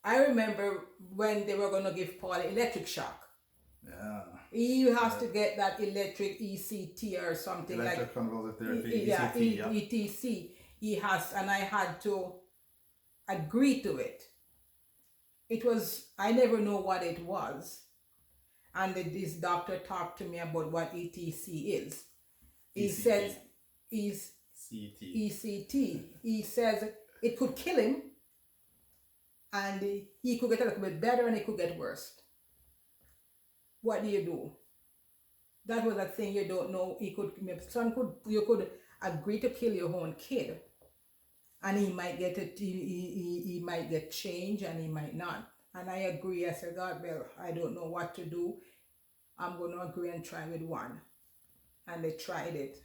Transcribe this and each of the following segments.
I remember when they were going to give Paul electric shock. Yeah. He has to get that electric ECT or something like Electroconvulsive therapy, yeah, ECT, yeah. ETC. He has, and I had to agree to it. It was, I never know what it was, and this doctor talked to me about what ETC is. He says, ECT. is CT. ECT. He says it could kill him, and he could get a little bit better, and it could get worse. What do you do? That was a thing you don't know. You could agree to kill your own kid, and he might get it. He might get change, and he might not. And I agree. I said, God, well, I don't know what to do. I'm going to agree and try with one. And they tried it.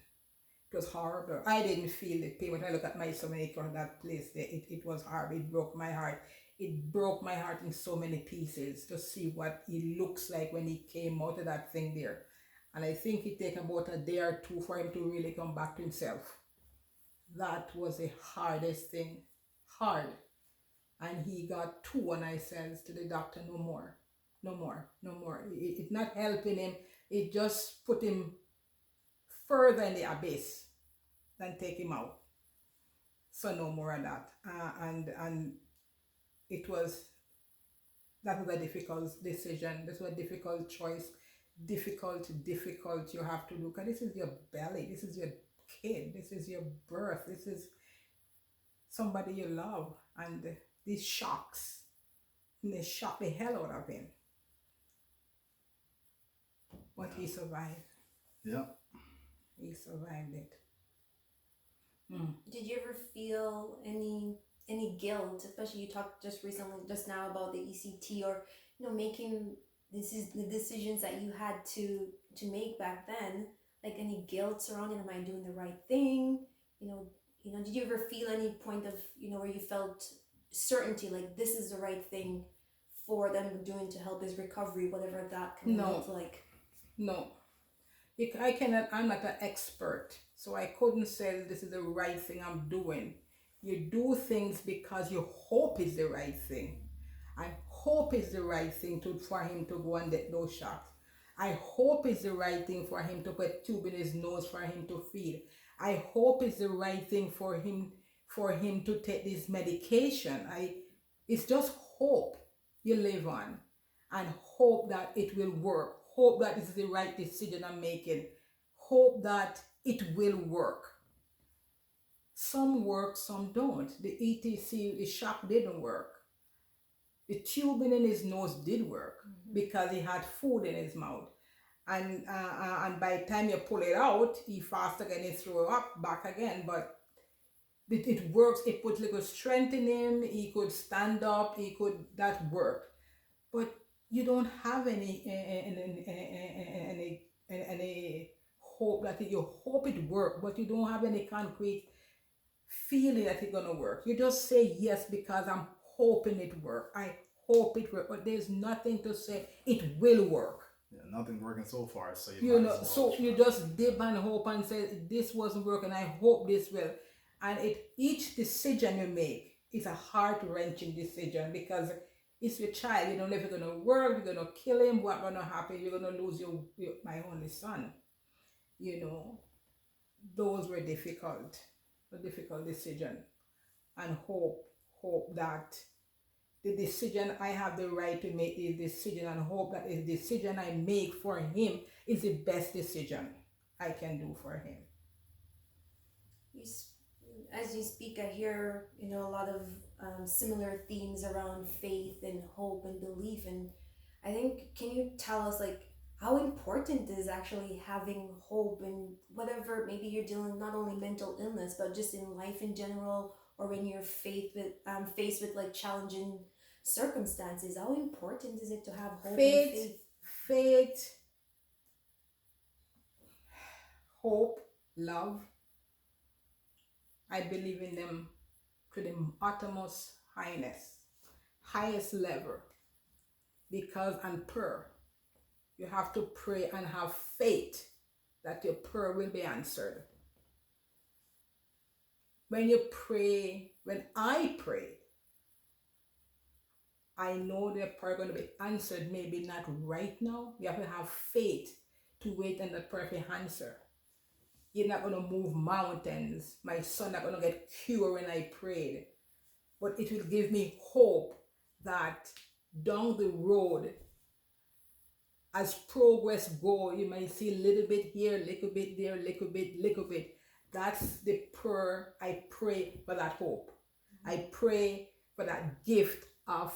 It was horrible. I didn't feel the pain. When I look at my stomach from that place, it was horrible. It broke my heart. It broke my heart in so many pieces to see what he looks like when he came out of that thing there. And I think it took about a day or two for him to really come back to himself. That was the hardest thing. Hard. And he got two, and I says to the doctor, no more. No more. No more. It's not helping him. It just put him further in the abyss than take him out. So no more of that. And it was, that was a difficult decision. This was a difficult choice. Difficult. You have to do, because this is your belly. This is your kid. This is your birth. This is somebody you love. And these shocks, and they shock the hell out of him. But he survived. Yeah. He survived it. Did you ever feel any guilt, especially you talked just now about the ECT, or making the decisions that you had to make back then, like any guilt surrounding, am I doing the right thing? Did you ever feel any point of where you felt certainty, like this is the right thing for them doing to help his recovery, whatever that can look like? No. I'm not an expert, so I couldn't say this is the right thing I'm doing. You do things because you hope it's the right thing. I hope it's the right thing for him to go and get those shots. I hope it's the right thing for him to put a tube in his nose for him to feed. I hope it's the right thing for him to take this medication. It's just hope you live on, and hope that it will work. Hope that this is the right decision I'm making. Hope that it will work. Some work, some don't. The ETC, the shock didn't work. The tubing in his nose did work because he had food in his mouth. And by the time you pull it out, he fast again, he throw up back again. But it works. It put little strength in him. He could stand up. That worked. But you don't have any hope that you hope it work, but you don't have any concrete feeling that it's gonna work. You just say yes because I'm hoping it work. I hope it work, but there's nothing to say it will work. Yeah, nothing working so far, so so you just dip and hope and say this wasn't working. I hope this will. And each decision you make is a heart-wrenching decision, because it's your child. You don't know if you're gonna work, you're gonna kill him, what's gonna happen, you're gonna lose my only son. Those were difficult, a difficult decision. And hope that the decision, I have the right to make the decision, and hope that the decision I make for him is the best decision I can do for him. As you speak, I hear a lot of similar themes around faith and hope and belief. And I think, can you tell us, like, how important is actually having hope, and whatever maybe you're dealing, not only mental illness but just in life in general, or when you're faced with like challenging circumstances? How important is it to have hope and faith, hope, love? I believe in them to the uttermost highest level, because and prayer, you have to pray and have faith that your prayer will be answered. When I pray, I know they're probably going to be answered, maybe not right now. You have to have faith to wait on the perfect answer. You're not going to move mountains. My son not going to get cured when I prayed. But it will give me hope that down the road, as progress go, you might see a little bit here, little bit there, little bit. That's the prayer I pray for, that hope. I pray for that gift of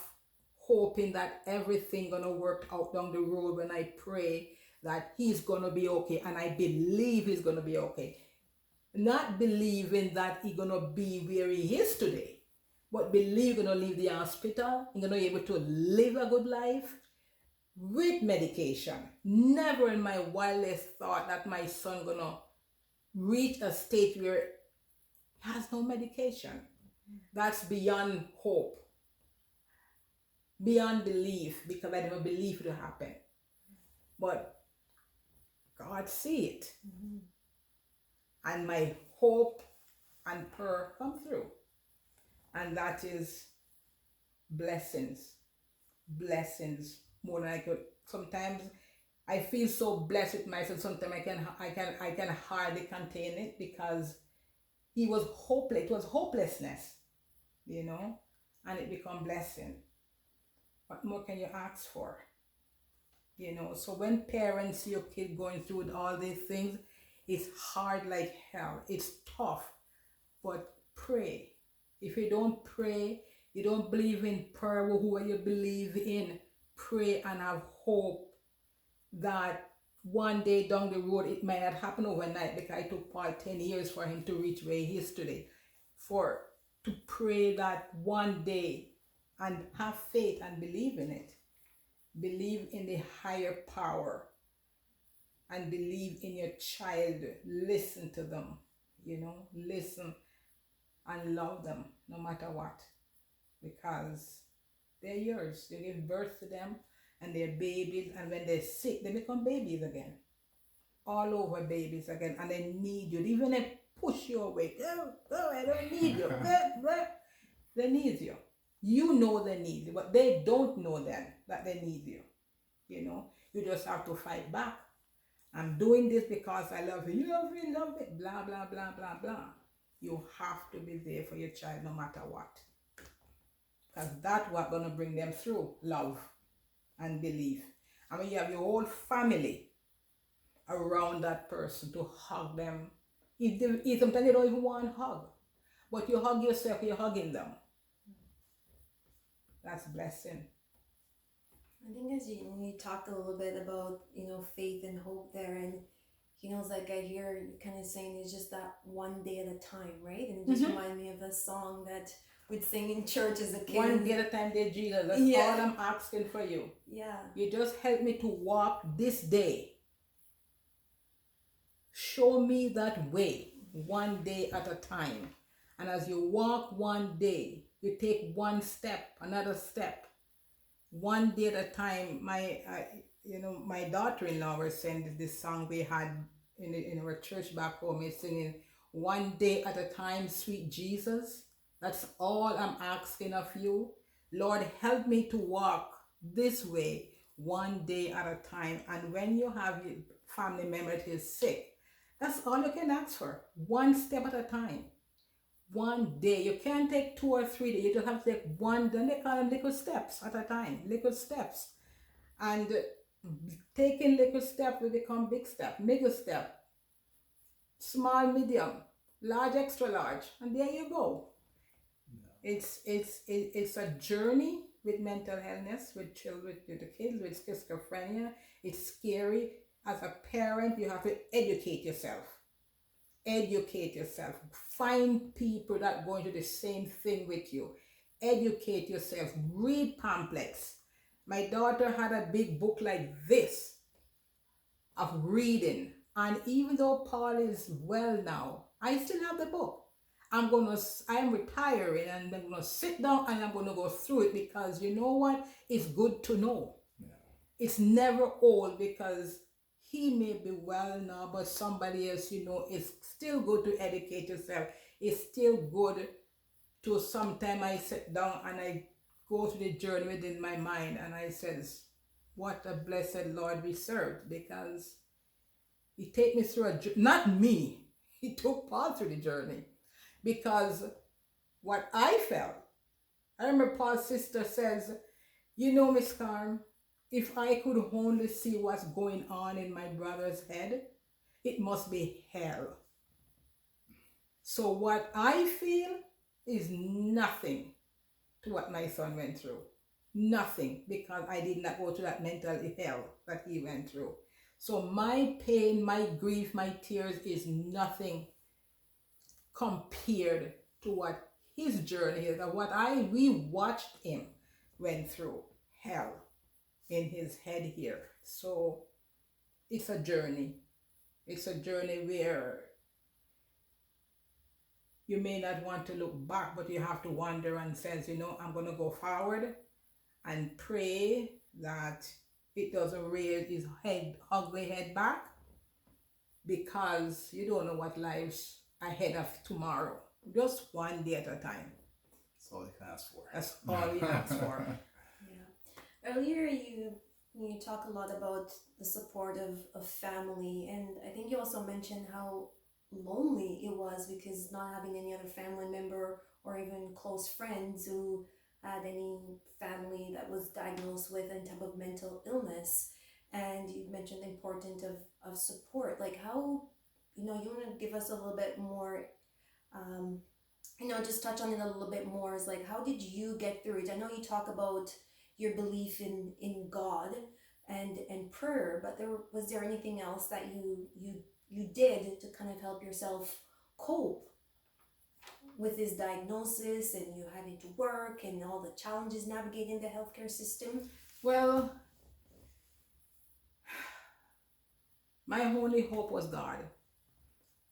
hoping that everything gonna work out down the road when I pray that he's gonna be okay, and I believe he's gonna be okay. Not believing that he's gonna be where he is today, but believe he's gonna leave the hospital, he's gonna be able to live a good life with medication. Never in my wildest thought that my son gonna reach a state where he has no medication. That's beyond hope, beyond belief, because I never believed it would happen. But God see it. And my hope and prayer come through. And that is blessings. Blessings more than I could. Sometimes I feel so blessed with myself. Sometimes I can hardly contain it, because he was hopeless. It was hopelessness, and it become blessing. What more can you ask for? So when parents see your kid going through all these things, it's hard like hell. It's tough. But pray. If you don't pray, you don't believe in prayer, who you believe in, pray and have hope that one day down the road, it might not happen overnight, because it took Paul 10 years for him to reach where he is today. To pray that one day, and have faith and believe in it. Believe in the higher power, and believe in your child. Listen to them, listen and love them no matter what, because they're yours. You give birth to them, and they're babies, and when they're sick, they become babies again. All over babies again, and they need you. Even if they push you away, I don't need you. They need you. You know they need you, but they don't know then that they need you. You just have to fight back. I'm doing this because I love you. You love me, love it. Blah, blah, blah, blah, blah. You have to be there for your child no matter what. Because that's what's going to bring them through, love and belief. And when you have your whole family around that person to hug them, if sometimes you don't even want to hug, but you hug yourself, you're hugging them. That's a blessing. I think as you talked a little bit about, faith and hope there, and, it's like I hear you kind of saying it's just that one day at a time, right? And it just reminded me of a song that we'd sing in church as a kid. One day at a time, dear Jesus. That's all I'm asking for you. Yeah. You just help me to walk this day. Show me that way, one day at a time. And as you walk one day, you take one step, another step, one day at a time. My daughter-in-law was saying this song we had in our church back home, is singing, one day at a time, sweet Jesus. That's all I'm asking of you. Lord, help me to walk this way one day at a time. And when you have your family member that is sick, that's all you can ask for. One step at a time. One day. You can't take 2 or 3 days. You just have to take one. Then they call them little steps at a time. Little steps. And taking little steps will become big step. Middle step. Small, medium. Large, extra large. And there you go. It's a journey with mental illness, with children, with the kids, with schizophrenia. It's scary. As a parent, you have to educate yourself. Educate yourself. Find people that are going to do the same thing with you. Educate yourself. Read pamphlets. My daughter had a big book like this of reading. And even though Paul is well now, I still have the book. I'm retiring, and I'm going to sit down and I'm going to go through it, because you know what? It's good to know. Yeah. It's never old, because he may be well now, but somebody else, it's still good to educate yourself. It's still good to, sometime I sit down and I go through the journey within my mind, and I says, what a blessed Lord we served, because he take me through not me, he took Paul through the journey, because what I felt, I remember Paul's sister says, you know, Miss Scarm, if I could only see what's going on in my brother's head, it must be hell. So what I feel is nothing to what my son went through. Nothing, because I did not go through that mental hell that he went through. So my pain, my grief, my tears is nothing compared to what his journey is, and what we watched him went through hell in his head here. So it's a journey. It's a journey where you may not want to look back, but you have to wonder and says, you know, I'm going to go forward and pray that it doesn't raise his ugly head back, because you don't know what lies ahead of tomorrow. Just one day at a time. That's all you can ask for. That's all we ask for. Yeah. Earlier you talk a lot about the support of family, and I think you also mentioned how lonely it was because not having any other family member or even close friends who had any family that was diagnosed with any type of mental illness. And you mentioned the importance of support. Like how, you want to give us a little bit more, just touch on it a little bit more. Is like, how did you get through it? I know you talk about your belief in God and prayer, but was there anything else that you did to kind of help yourself cope with this diagnosis, and you having to work and all the challenges navigating the healthcare system? Well, my only hope was God.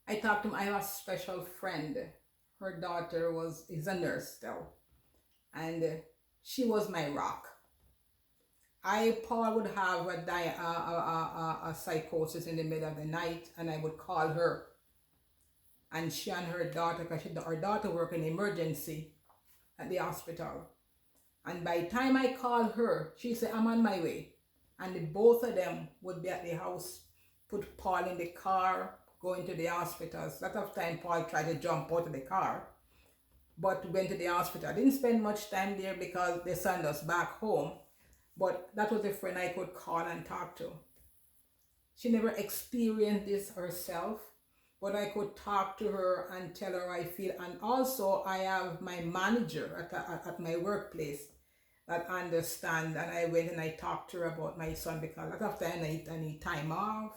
I talked to him. I have a special friend. Her daughter is a nurse still, and she was my rock. Paul would have a psychosis in the middle of the night, and I would call her, and she and her daughter, because her daughter worked in emergency at the hospital, and by the time I called her, she said, I'm on my way, and both of them would be at the house, put Paul in the car, going to the hospital. A lot of time Paul tried to jump out of the car, but went to the hospital. I didn't spend much time there because they sent us back home. But that was a friend I could call and talk to. She never experienced this herself, but I could talk to her and tell her how I feel. And also I have my manager at my workplace that understand. And I went and I talked to her about my son, because a lot of time I need time off.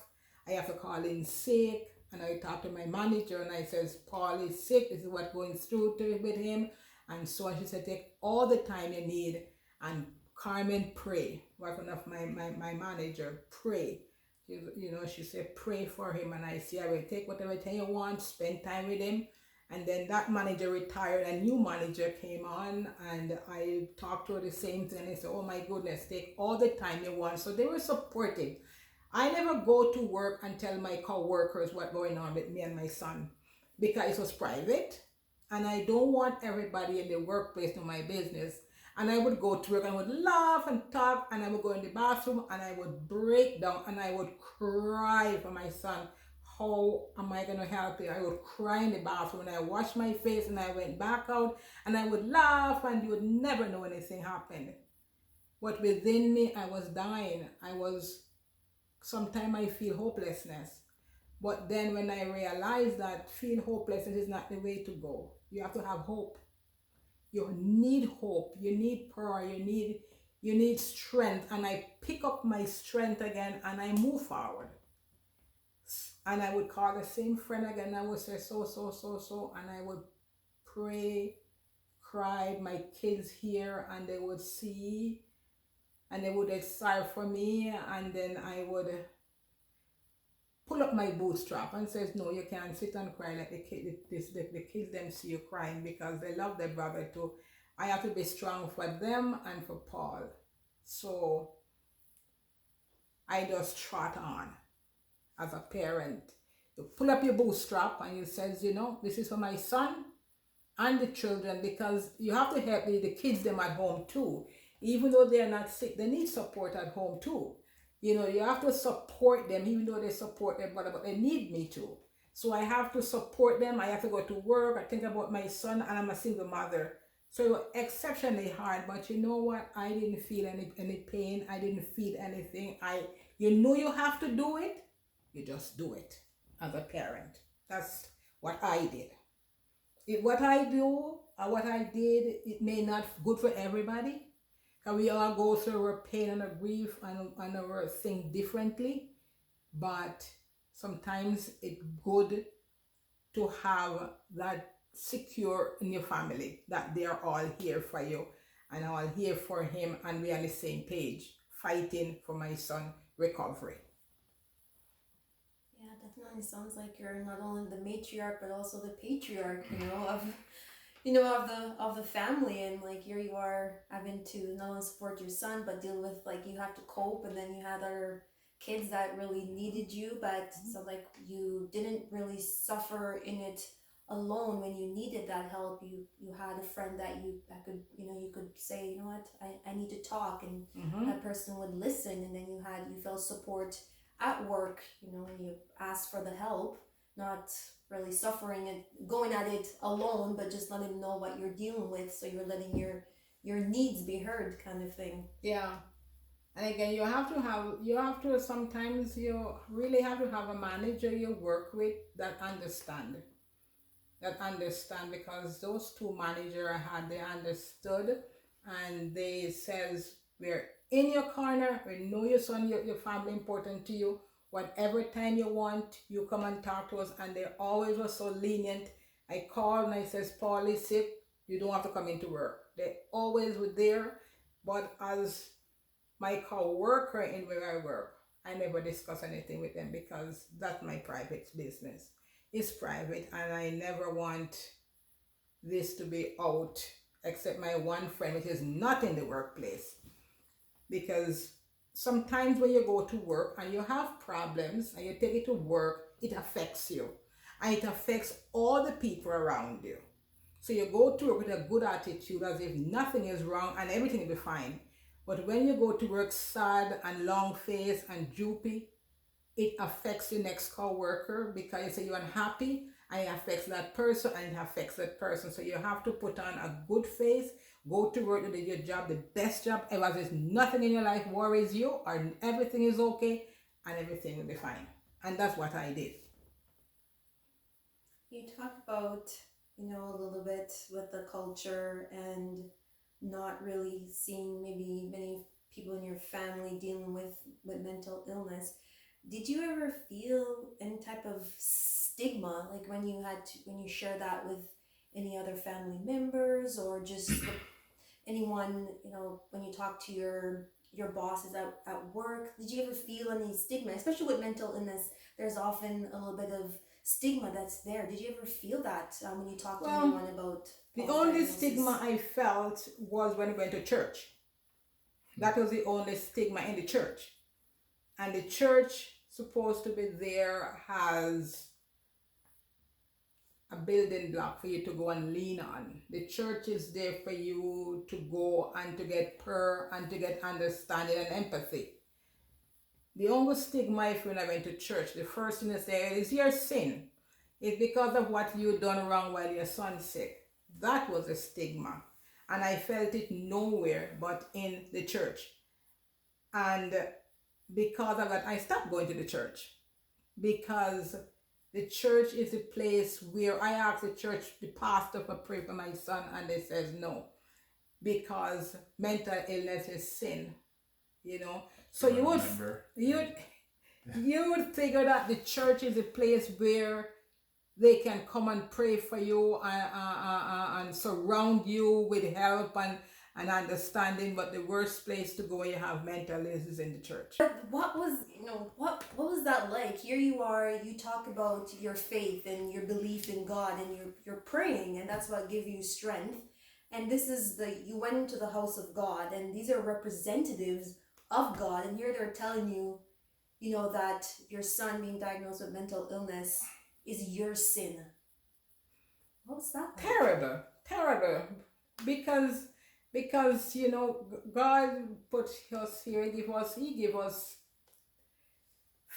I have to call in sick. And I talked to my manager and I says, Paul is sick. This is what going through with him. And so on. She said, take all the time you need, and Carmen, pray. One of my manager, pray. She said, pray for him. And I say, I will take whatever time you want, spend time with him. And then that manager retired, a new manager came on, and I talked to her the same thing. And I said, oh my goodness, take all the time you want. So they were supportive. I never go to work and tell my co-workers what's going on with me and my son, because it was private. And I don't want everybody in the workplace to know my business. And I would go to work and I would laugh and talk, and I would go in the bathroom and I would break down and I would cry for my son. How am I going to help you? I would cry in the bathroom, and I washed my face and I went back out and I would laugh, and you would never know anything happened. But within me, I was dying. Sometimes I feel hopelessness. But then when I realized that feel hopelessness is not the way to go, you have to have hope. You need hope, you need power, you need strength. And I pick up my strength again and I move forward. And I would call the same friend again. I would say so, and I would pray, cry, my kids here, and they would see, and they would decide for me. And then I would pull up my bootstrap and says, no, you can't sit and cry like the kids them see you crying, because they love their brother too. I have to be strong for them and for Paul. So I just trot on as a parent. You pull up your bootstrap and you says, this is for my son, and the children, because you have to help the kids them at home too. Even though they are not sick, they need support at home too. You know, you have to support them, even though they support their brother, but they need me too. So I have to support them. I have to go to work. I think about my son, and I'm a single mother. So it was exceptionally hard. But you know what? I didn't feel any pain. I didn't feel anything. You know you have to do it. You just do it as a parent. That's what I did. What I do or what I did, it may not good for everybody. Because we all go through our pain and our grief and our thing differently. But sometimes it's good to have that secure in your family, that they are all here for you and all here for him, and we're on the same page, fighting for my son recovery. Yeah, definitely sounds like you're not only the matriarch but also the patriarch, of the family. And like, here you are having to not only support your son but deal with, like, you have to cope, and then you had other kids that really needed you, but so like you didn't really suffer in it alone. When you needed that help, you had a friend that could, you could say, you know what, I need to talk, and that person would listen, and then you felt support at work, when you asked for the help, not really suffering and going at it alone, but just letting them know what you're dealing with, so you're letting your needs be heard, kind of thing. Yeah. And again, sometimes you really have to have a manager you work with that understand, because those two managers I had, they understood, and they says, we're in your corner, we know your son, your family important to you, whatever time you want, you come and talk to us. And they always were so lenient. I called and I says, Paul is sick, you don't have to come into work. They always were there. But as my co-worker in where I work, I never discuss anything with them, because that's my private business. It's private, and I never want this to be out, except my one friend, which is not in the workplace. Because sometimes when you go to work and you have problems and you take it to work, it affects you. And it affects all the people around you. So you go to work with a good attitude, as if nothing is wrong and everything will be fine. But when you go to work sad and long face and droopy, it affects your next co-worker, because you say you're unhappy, and it affects that person, and it affects that person. So you have to put on a good face, go to work, do your job, the best job ever, as if nothing in your life worries you, or everything is okay, and everything will be fine. And that's what I did. You talk about, a little bit with the culture and not really seeing maybe many people in your family dealing with mental illness. Did you ever feel any type of stigma, like when you share that with any other family members, or just anyone, when you talk to your bosses at work? Did you ever feel any stigma, especially with mental illness? There's often a little bit of stigma that's there. Did you ever feel that when you talk to anyone about the only stigma I felt was when I went to church. That was the only stigma in the church. And the church supposed to be there as a building block for you to go and lean on. The church is there for you to go and to get prayer and to get understanding and empathy. The only stigma, if when I went to church, the first thing they say is your sin. It's because of what you done wrong while your son's sick. That was a stigma. And I felt it nowhere but in the church. And because of that, I stopped going to the church. Because the church is a place where I asked the pastor to pray for my son, and they says no. Because mental illness is sin. So you would figure that the church is a place where they can come and pray for you and surround you with help and understanding. But the worst place to go when you have mental illness is in the church. But what was that like? Here you are, you talk about your faith and your belief in God, and you're praying, and that's what gives you strength. And this is you went into the house of God, and these are representatives of God, and here they're telling you, that your son being diagnosed with mental illness is your sin. What's that like? terrible, because you know, God put us here. He gave us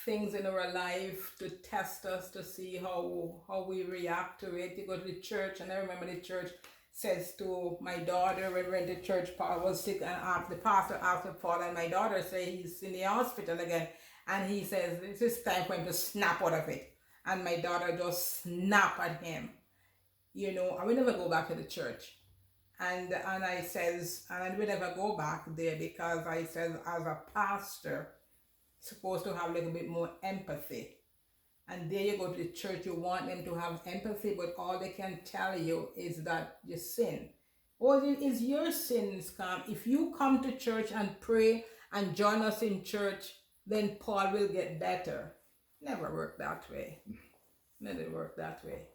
things in our life to test us, to see how we react to it. You go to the church, and I remember the church says to my daughter, when we went to church, Paul was sick, and the pastor asked him, Paul, and my daughter say he's in the hospital again, and he says this is time for him to snap out of it, and my daughter just snap at him, you know. I will never go back to the church, and I says, and I will never go back there, because I says, as a pastor, supposed to have a little bit more empathy. And there you go to the church, you want them to have empathy, but all they can tell you is that you sin. Or it is your sins, Scarm. If you come to church and pray and join us in church, then Paul will get better. Never work that way. Never work that way.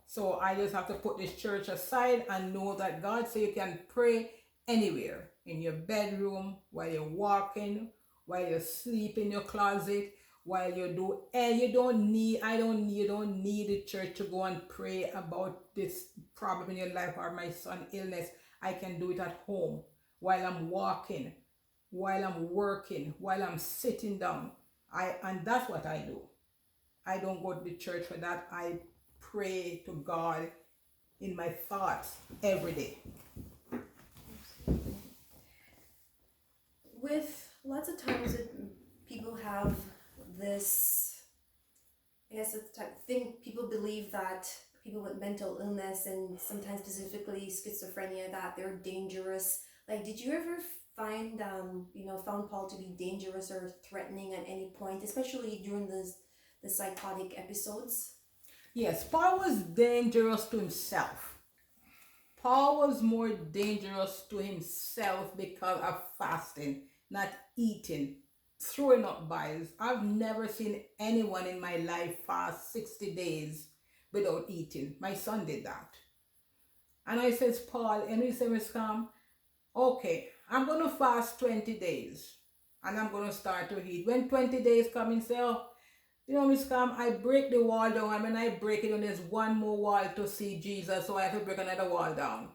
So I just have to put this church aside and know that God says you can pray anywhere, in your bedroom, while you're walking, while you sleep in your closet, while you do, and you don't need the church to go and pray about this problem in your life or my son's illness. I can do it at home, while I'm walking, while I'm working, while I'm sitting down. And that's what I do. I don't go to the church for that. I pray to God in my thoughts every day. With lots of times people have this, I guess it's the type of thing, people believe that people with mental illness, and sometimes specifically schizophrenia, that they're dangerous. Like, did you ever find found Paul to be dangerous or threatening at any point, especially during the psychotic episodes? Yes, Paul was dangerous to himself. Paul was more dangerous to himself because of fasting, not eating, throwing up biles. I've never seen anyone in my life fast 60 days without eating. My son did that. And I says, Paul, and he said, Miss Scarm, okay, I'm going to fast 20 days. And I'm going to start to eat. When 20 days come, he say, oh, you know, Miss Carm, I break the wall down, and when I break it down, there's one more wall to see Jesus, so I have to break another wall down.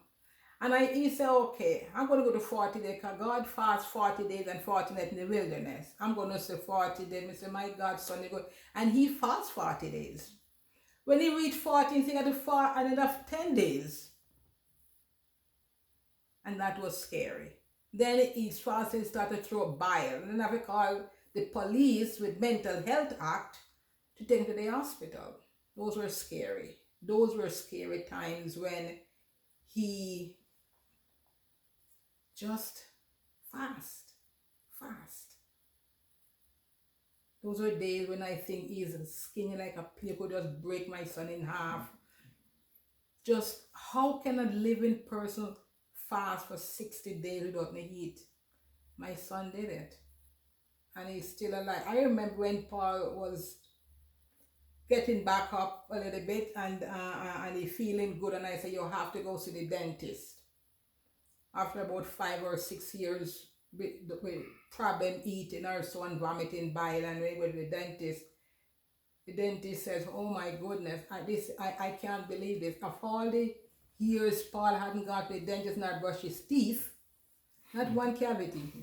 And he said, okay, I'm going to go to 40 days, because God fasts 40 days and 40 nights in the wilderness. I'm going to say 40 days. I say, my God, son, you go. And he fasts 40 days. When he reached 40, he got to fast another 10 days. And that was scary. Then his fasting started to throw bile. And then I have to call the police with mental health act to take him to the hospital. Those were scary. Those were scary times when he just fast. Those were days when I think he's skinny like a pea, could just break my son in half. Just how can a living person fast for 60 days without any heat? My son did it. And he's still alive. I remember when Paul was getting back up a little bit, and he feeling good, and I said, you have to go see the dentist. After about 5 or 6 years with problem eating or so and vomiting bile, and we went to the dentist says, oh my goodness, I can't believe this. Of all the years Paul hadn't got to the dentist, not brush his teeth, not one cavity.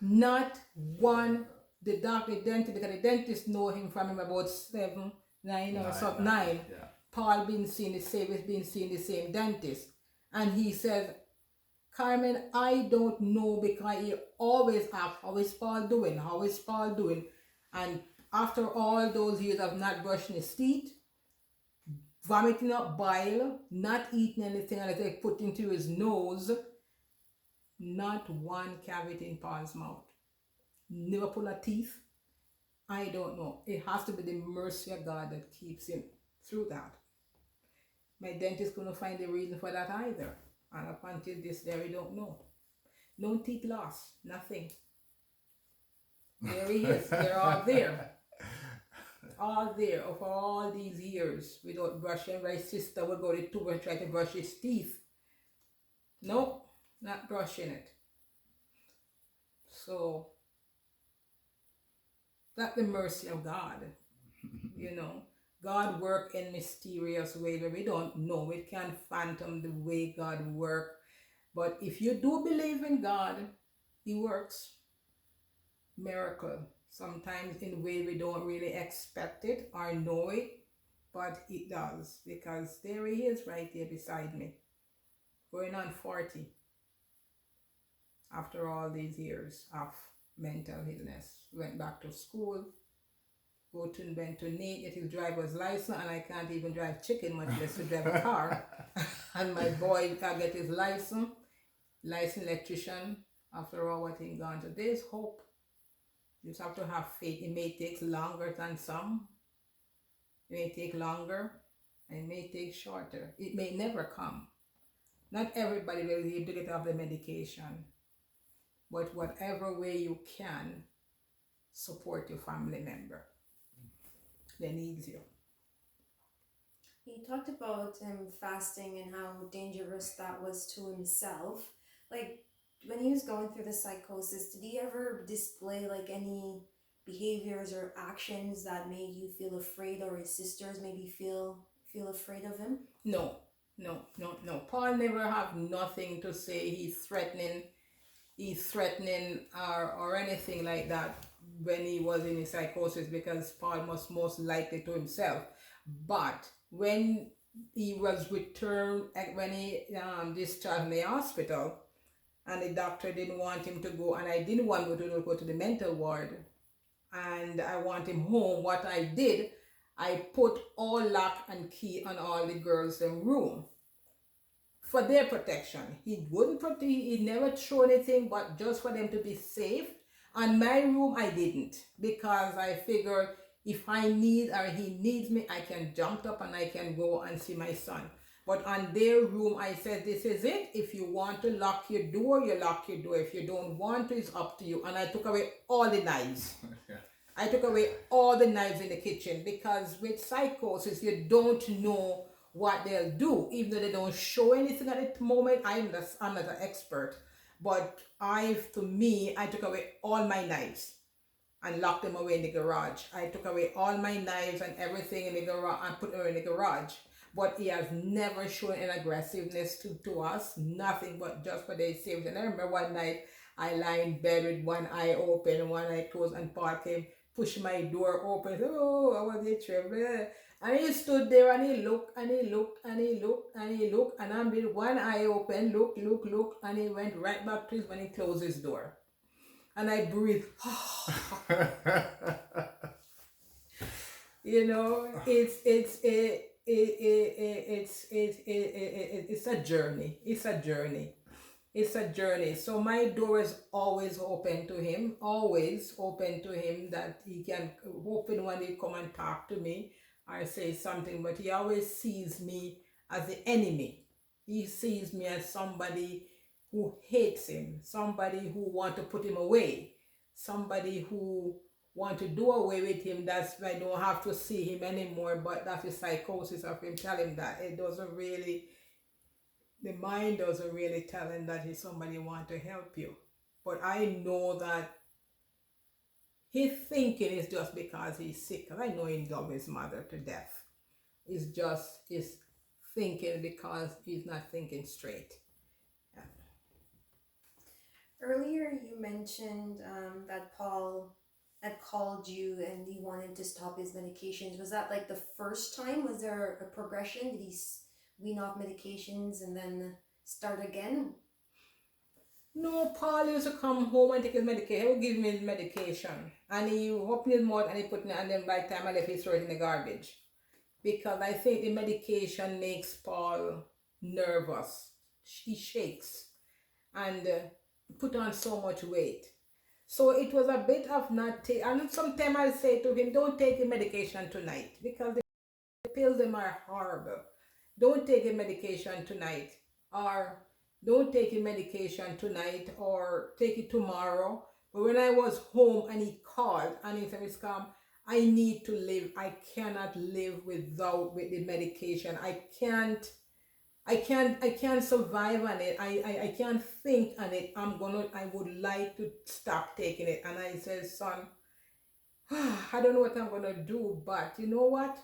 Not one. The dentist, because the dentist know him from him about 7, 9 or something, 9. Yeah. Paul been seeing the same dentist. And he says, Carmen, I don't know, because he always asks, how is Paul doing? How is Paul doing? And after all those years of not brushing his teeth, vomiting up bile, not eating anything, and they put into his nose, not one cavity in Paul's mouth. Never pull a teeth. I don't know. It has to be the mercy of God that keeps him through that. My dentist couldn't find the reason for that either. And up until this day, we don't know. No teeth lost. Nothing. There he is. They're all there. All there for all these years without brushing. My sister would go to the tube and try to brush his teeth. Nope. Not brushing it. So that's the mercy of God, you know. God work in mysterious ways where we don't know. We can't phantom the way God work. But if you do believe in God, He works miracle. Sometimes in way we don't really expect it or know it, but it does, because there He is right there beside me, going on 40 after all these years of mental illness. Went back to school, went to Nate, get his driver's license, and I can't even drive chicken, much less to drive a car. And my boy get his licensed electrician. After all what he gone through, there's hope. You just have to have faith. It may take longer than some. It may take longer, and it may take shorter. It may never come. Not everybody will be able to get off the medication, but whatever way you can, support your family member that needs you. He talked about fasting and how dangerous that was to himself. Like, when he was going through the psychosis, did he ever display like any behaviors or actions that made you feel afraid, or his sisters maybe feel afraid of him? No. Paul never have nothing to say. He's threatening or anything like that when he was in his psychosis, because Paul was most likely to himself. But when he was returned, when he discharged in the hospital, and the doctor didn't want him to go, and I didn't want him to go to the mental ward, and I want him home, what I did, I put all lock and key on all the girls in room for their protection. He never throw anything, but just for them to be safe. On my room, I didn't, because I figured if I need or he needs me, I can jump up and I can go and see my son. But on their room, I said, this is it. If you want to lock your door, you lock your door. If you don't want to, it's up to you. And I took away all the knives. Yeah. I took away all the knives in the kitchen, because with psychosis, you don't know what they'll do. Even though they don't show anything at the moment, I'm not an expert. But I took away all my knives and locked them away in the garage. I took away all my knives and everything in the garage and put them in the garage. But he has never shown an aggressiveness to us, nothing but just for their safety. And I remember one night I lie in bed with one eye open and one eye closed, and Paul came, pushed my door open. Said, oh, I was in trouble. And he stood there and he looked and he looked and he looked and he looked, and I'm with one eye open, look, and he went right back to his when he closed his door. And I breathed. You know, it's a journey. It's a journey. So my door is always open to him, that he can open when he come and talk to me or say something, but he always sees me as the enemy. He sees me as somebody who hates him, somebody who want to put him away, somebody who want to do away with him. That's why I don't have to see him anymore. But that's the psychosis of him telling that. The mind doesn't really tell him that he's somebody who want to help you. But I know that his thinking is just because he's sick. Because I know he loved his mother to death. It's just his thinking because he's not thinking straight. Yeah. Earlier you mentioned that Paul had called you and he wanted to stop his medications. Was that like the first time? Was there a progression? Did he wean off medications and then start again? No, Paul used to come home and take his medication. He would give me his medication, and he opened his mouth and he put it, and then by the time I left, he threw it in the garbage. Because I think the medication makes Paul nervous. He shakes and put on so much weight. So it was a bit of not take. And sometimes I say to him, don't take the medication tonight, because the pills them are horrible. Don't take the medication tonight, or don't take the medication tonight, or take it tomorrow. But when I was home and he called and he said, Scarm, I need to live. I cannot live with the medication. I can't survive on it. I can't think on it. I would like to stop taking it. And I said, son, I don't know what I'm gonna do, but you know what?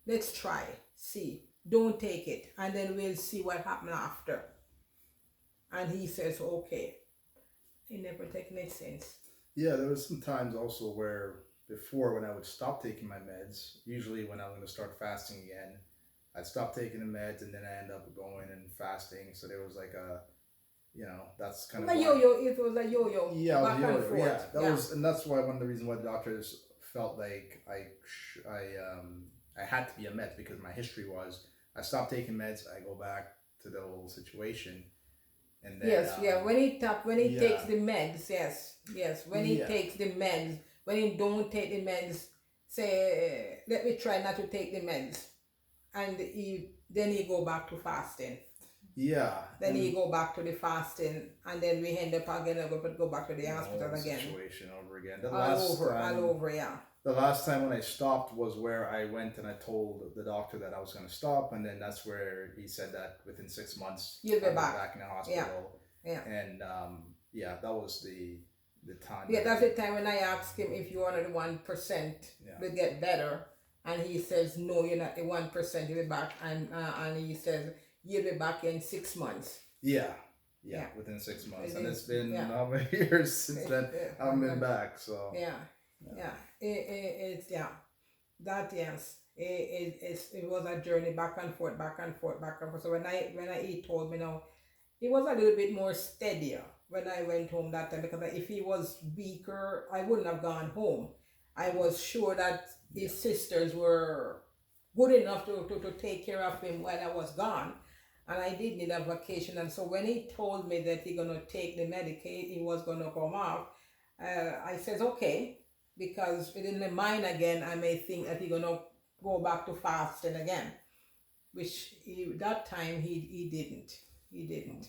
let's try, see, don't take it, and then we'll see what happened after. And he says, okay. It never take any sense. Yeah, there was some times also where before when I would stop taking my meds, usually when I'm going to start fasting again, I'd stop taking the meds and then I end up going and fasting. So there was like a, that's kind of Like yo-yo, it was a yo-yo. Yeah, it was back yo-yo. and forth. Yeah, that was, and that's why one of the reasons why the doctors felt like I had to be a med because my history was I stopped taking meds, I go back to the old situation, and then Yes, yeah. When he takes yeah. the meds, yes. When he Yeah. takes the meds, when he don't take the meds, say let me try not to take the meds, and then he go back to fasting. Yeah. Then he go back to the fasting, and then we end up again go back to the hospital again. Situation over again. All over, yeah. The last time when I stopped was where I went and I told the doctor that I was going to stop, and then that's where he said that within 6 months you'll be back in the hospital. Yeah. And that was the time. Yeah, that's the time when I asked him if you wanted 1% to get better, and he says no, you're not the 1%. You'll be back, and he says you'll be back in 6 months. Yeah, within 6 months, and it's been how many years since then? I haven't been back, so It was a journey back and forth. So when he told me now, he was a little bit more steadier when I went home that time, because if he was weaker, I wouldn't have gone home. I was sure that his sisters were good enough to take care of him while I was gone, and I did need a vacation. And so when he told me that he gonna take the Medicaid, he was gonna come off, I says okay, because within my mind again, I may think that he gonna go back to fasting again, which that time he didn't.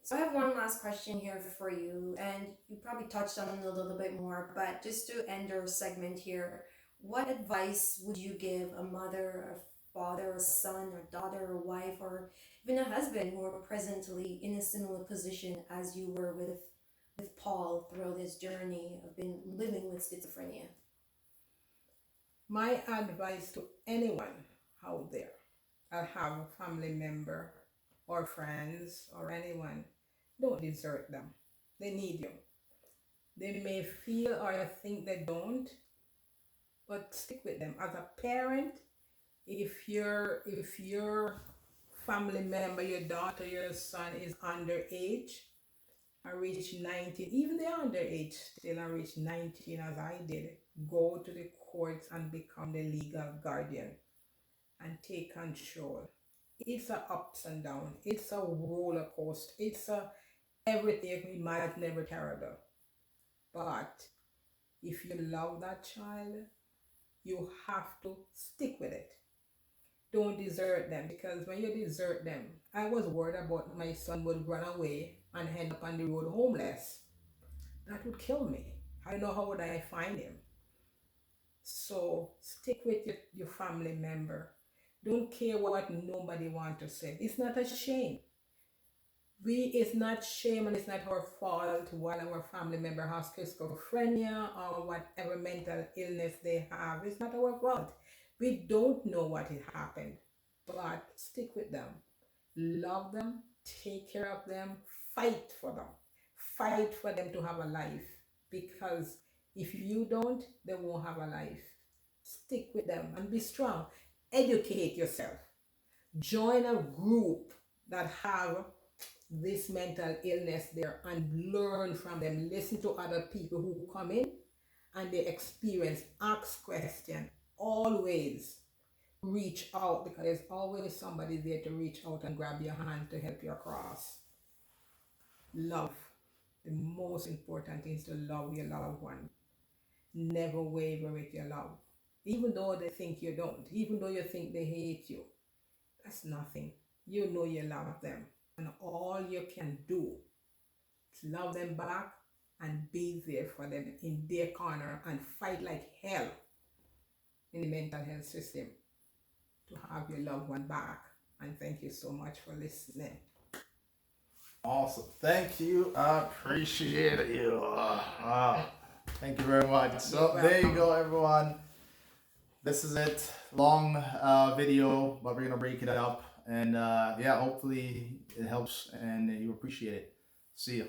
So I have one last question here for you, and you probably touched on it a little bit more, but just to end our segment here, what advice would you give a mother, a father, a son, a daughter, a wife, or even a husband who are presently in a similar position as you were with Paul throughout this journey of living with schizophrenia? My advice to anyone out there that have a family member or friends or anyone, don't desert them. They need you. They may feel or think they don't, but stick with them. As a parent, if your family member, your daughter, your son is underage, I reached 19, even the underage still I reached 19 as I did, go to the courts and become the legal guardian and take control. It's a ups and downs. It's a roller coaster. It's a everything you can imagine, never terrible. But if you love that child, you have to stick with it. Don't desert them, because when you desert them, I was worried about my son would run away and end up on the road homeless. That would kill me. I don't know how would I find him. So stick with your family member. Don't care what nobody wants to say. It's not a shame. It's not shame, and it's not our fault while our family member has schizophrenia or whatever mental illness they have. It's not our fault. We don't know what it happened, but stick with them. Love them, take care of them, fight for them. Fight for them to have a life, because if you don't, they won't have a life. Stick with them and be strong. Educate yourself. Join a group that have this mental illness there and learn from them. Listen to other people who come in and they experience. Ask questions. Always reach out, because there's always somebody there to reach out and grab your hand to help you across. Love. The most important thing is to love your loved one. Never waver with your love. Even though they think you don't, even though you think they hate you, that's nothing. You know you love them. And all you can do is love them back and be there for them in their corner and fight like hell in the mental health system to have your loved one back. And thank you so much for listening. Awesome. Thank you. I appreciate you. Thank you very much. So there you go, everyone. This is it. Long video, but we're gonna break it up, and yeah, hopefully it helps and you appreciate it. See ya.